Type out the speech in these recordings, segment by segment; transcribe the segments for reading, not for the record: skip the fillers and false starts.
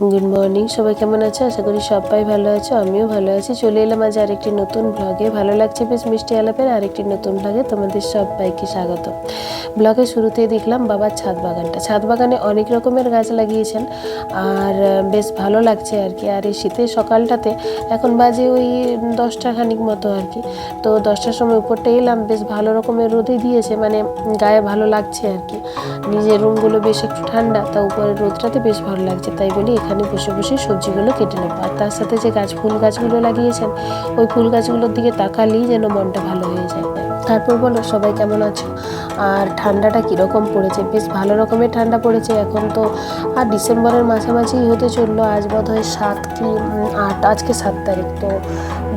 Good morning, সবাই কেমন আছে? আশা করি সবাই ভালো আছো, আমিও ভালো আছি। চলে এলাম আজ আরেকটি নতুন ব্লগে। ভালো লাগছে বেশ মিষ্টি আলাপের আরেকটি নতুন ব্লগে তোমাদের সবাইকে স্বাগত। ব্লগের শুরুতেই দেখলাম বাবার ছাদ বাগানটা। ছাদ বাগানে অনেক রকমের গাছ লাগিয়েছেন আর বেশ ভালো লাগছে আর কি। আর এই শীতের সকালটাতে এখন বাজে ওই 10টা খানিক মতো আর কি। তো 10টার সময় উপরটা এলাম, বেশ ভালো রকমের রোদে দিয়েছে, মানে গায়ে ভালো লাগছে আর কি। নিজের রুমগুলো বেশ একটু ঠান্ডা, তা উপরের রোদটাতে বেশ ভালো লাগছে, তাই বলি এখানে বসে বসে সবজিগুলো কেটে নেবো। আর তার সাথে যে ফুল গাছগুলো লাগিয়েছেন, ওই ফুল গাছগুলোর দিকে তাকালেই যেন মনটা ভালো হয়ে যায়। তারপর বলো সবাই কেমন আছো? আর ঠান্ডাটা কীরকম পড়েছে? বেশ ভালো রকমের ঠান্ডা পড়েছে এখন তো। আর ডিসেম্বরের মাঝামাঝি হতে চললো, আজ বোধ হয় 7 কি 8, আজকে 7 তারিখ। তো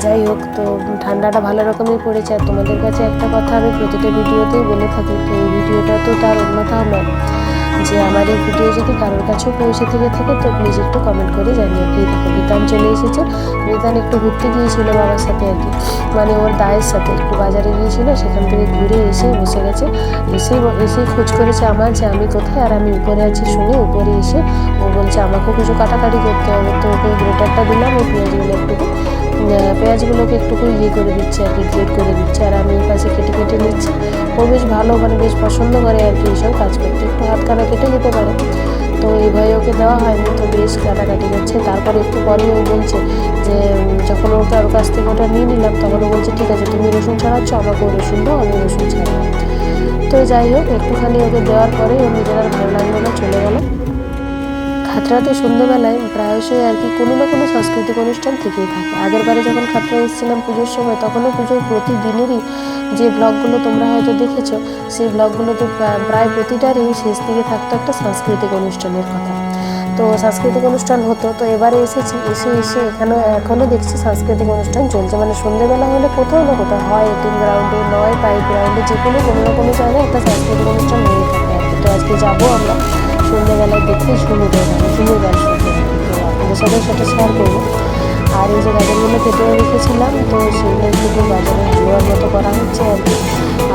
যাই হোক, তো ঠান্ডাটা ভালো রকমই পড়েছে। আর তোমাদের কাছে একটা কথা আমি প্রতিটা ভিডিওতেই বলে থাকি, তো এই ভিডিওটা তো তার অন্যথাও নয়, যে আমার এই ভিডিও যদি কারোর কাছেও পৌঁছে থেকে থাকে তো প্লিজ একটু কমেন্ট করে জানিয়ে। এই দেখো রিতান চলে এসেছে। রিতান একটু ঘুরতে গিয়েছিল বাবার সাথে আর কি, মানে ওর দায়ের সাথে একটু বাজারে গিয়েছিল, সেখান থেকে ঘুরে এসে বসে গেছে। এসেই খোঁজ করেছে আমার যে আমি কোথায়, আর আমি উপরে আছি শুনে উপরে এসে ও বলছে আমাকেও কিছু কাটাকাটি করতে হবে। তো ওকে গ্রেটারটা দিলাম, ও পেঁয়াজগুলোকে একটু করে দিচ্ছে আর কি, গ্রেট করে দিচ্ছে। আর আমি ওর কাছে কেটে কেটে নিচ্ছি। ও বেশ ভালো, মানে বেশ পছন্দ করে আর কি এইসব কাজ করতে। একটু হাত কাটা কেটে যেতে পারে, তো এইভাবে ওকে দেওয়া হয়নি, তো বেশ কাটাকাটি করছে। তারপরে একটু পরেই ও বলছে যে যখন ওকে ওর কাছ থেকে ওটা নিয়ে নিলাম, তখন ও বলছে ঠিক আছে তুমি রসুন ছাড়াচ্ছ, আমাকেও রসুন দাও, আমি রসুন ছাড়াবো। তো যাই হোক, একটুখানি ওকে দেওয়ার পরে ওর নিজের আর ভালো লাগলো না, চলে গেল। খাতড়াতে সন্ধ্যেবেলায় প্রায়শই আর কি কোনো না কোনো সাংস্কৃতিক অনুষ্ঠান থেকেই থাকে। আগের বারে যখন খাতড়া এসেছিলাম পুজোর সময়, তখনও পুজোর প্রতিদিনেরই যে ব্লগগুলো তোমরা হয়তো দেখেছো, সেই ব্লগগুলোতে প্রায় প্রতিটারই শেষ দিকে থাকতো একটা সাংস্কৃতিক অনুষ্ঠানের কথা। তো সাংস্কৃতিক অনুষ্ঠান হতো, তো এবারে এসে এখনও দেখছি সাংস্কৃতিক অনুষ্ঠান চলছে। মানে সন্ধ্যেবেলা হলে কোথাও না কোথাও হয় এটিএম গ্রাউন্ডে, নয় পাইপ গ্রাউন্ডে, যে কোনো রকমের জায়গায় একটা সাংস্কৃতিক অনুষ্ঠান হয়ে থাকে আর কি। তো আজকে যাবো আমরা সন্ধ্যেবেলায় দেখতে ঝুমুর গান শুনতে। তো আপনাদের সাথে সেটা শেয়ার করবো। আর এই যে গাজরগুলো কেটে রেখেছিলাম, তো সেগুলো একটু বাজারে হালুয়ার মতো করা হচ্ছে আর কি।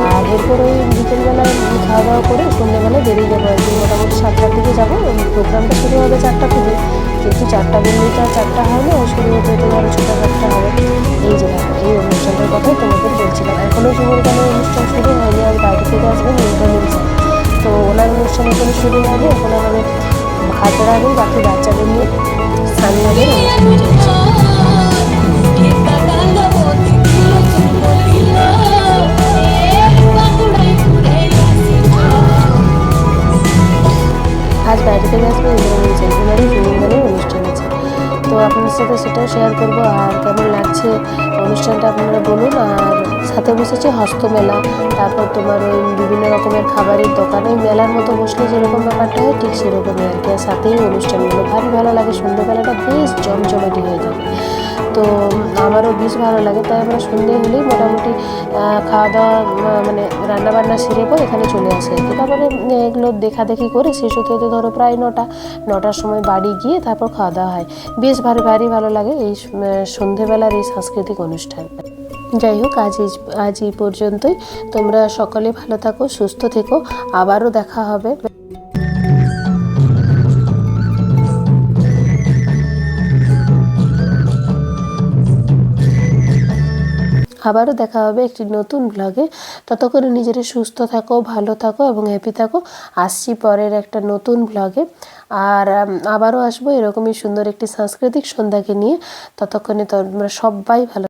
আর এরপর ওই বিকেলবেলায় খাওয়া দাওয়া করে সন্ধ্যেবেলায় বেরিয়ে যাবো আর কি। মোটামুটি 7টার দিকে যাবো। প্রোগ্রামটা শুরু হবে 4টা থেকে, কিন্তু 4টা বললেই তো আর 4টা হয় না, শুরু হতে হতে ধরো 6টা হবে। এই যে দেখো এই অনুষ্ঠানটার কথাই তোমাদের বলছিলাম। এখনও ঝুমুর গানের অনুষ্ঠান শুরু হয়নি, আর বাইরে থেকে আসবেন ইন্দ্রনীল স্যার, তো ওনার অনুষ্ঠান এখানে শুরু হবে। এখন আমাদের খাতড়া আগেই বাকি বাচ্চাদের নিয়ে স্থানীয়দের অনুষ্ঠান চলছে। আজ বাইরে থেকে আসবে ইন্দ্রনীল স্যার, ওনারই ঝুমুর গানের অনুষ্ঠান আছে। তো আপনাদের সাথে সেটাও শেয়ার করবো। আর কেমন লাগছে অনুষ্ঠানটা আপনারা বলুন। আর সাথে বসেছে হস্তমেলা, তারপর তোমার ওই বিভিন্ন রকমের খাবারের দোকান, ওই মেলার মতো বসলে যেরকম ব্যাপারটা হয় ঠিক সেরকমই আর কি। আর সাথেই অনুষ্ঠানগুলো ভারী ভালো লাগে, সন্ধ্যেবেলাটা বেশ জমজমাটি হয়ে থাকে। তো আমারও বেশ ভালো লাগে, তাই আমরা সন্ধ্যে হলেই মোটামুটি খাওয়া দাওয়া মানে রান্নাবান্না সেরে পর এখানে চলে আসে আর কি। তারপরে এগুলো দেখাদেখি করে শেষ হতে হতে ধরো প্রায় 9টার সময় বাড়ি গিয়ে তারপর খাওয়া দাওয়া হয়। বেশ ভারী ভালো লাগে এই সন্ধেবেলার এই সাংস্কৃতিক অনুষ্ঠান। যাই হোক, আজ এই পর্যন্তই। তোমরা সকলে ভালো থাকো, সুস্থ থেকো, আবারও দেখা হবে। আবারও দেখা হবে একটি নতুন ব্লগে। ততক্ষণে নিজেরা সুস্থ থাকো, ভালো থাকো এবং হ্যাপি থাকো। আসছি পরের একটা নতুন ব্লগে। আর আবারও আসবো এরকমই সুন্দর একটি সাংস্কৃতিক সন্ধ্যাকে নিয়ে। ততক্ষণে তোমরা সবাই ভালো